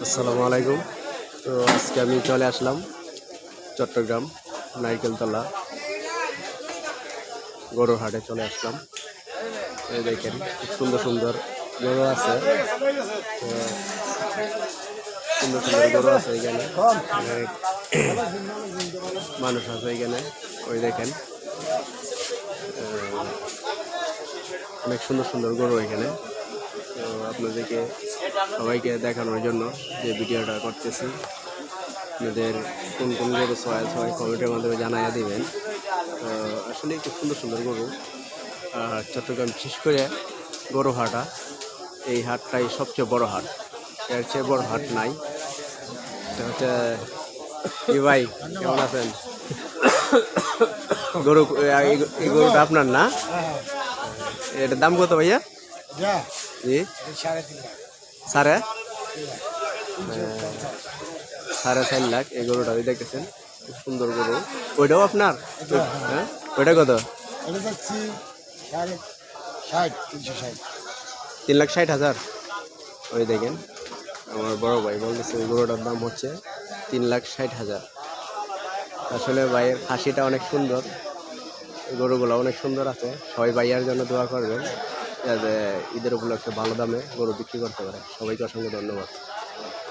আসসালামু আলাইকুম। তো আজকে আমি চলে আসলাম চট্টগ্রাম নারিকেলতলা গরুর হাটে চলে আসলাম। এই দেখেন খুব সুন্দর সুন্দর গরু আছে, সুন্দর সুন্দর গরু আছে এখানে, অনেক মানুষ আছে এখানে। ওই দেখেন অনেক সুন্দর সুন্দর গরু এখানে। তো আপনাদেরকে সবাইকে দেখানোর জন্য যে ভিডিওটা করতেছি, আপনাদের কোন কোন গরু চয়েস হয় কমেন্টের মাধ্যমে জানাইয়া দিবেন। তো আসলে খুব সুন্দর সুন্দর গরু। চট্টগ্রাম বিশেষ করে গরু হাটা, এই হাটটাই সবচেয়ে বড় হাট, এর চেয়ে বড় হাট নাই। এটা হচ্ছে কি ভাই, কেমন আছেন? গরু এই গরুটা আপনার না? এটার দাম কত ভাইয়া? জি সাড়ে 4.5 লাখ এই গরুটা দেখতেছেন, খুব সুন্দর গরু। ওইটাও আপনার? হ্যাঁ, ওইটা কত? 3,60,000। ওই দেখেন আমার বড় ভাই বলতেছে ওই গরুটার দাম হচ্ছে 3,60,000। আসলে ভাইয়ের খাসিটা অনেক সুন্দর, গরুগুলো অনেক সুন্দর আছে। সবাই ভাইয়ার জন্য দোয়া করবেন যাতে ঈদের উপলক্ষে ভালো দামে গরু বিক্রি করতে পারে। সবাইকে অসংখ্য ধন্যবাদ।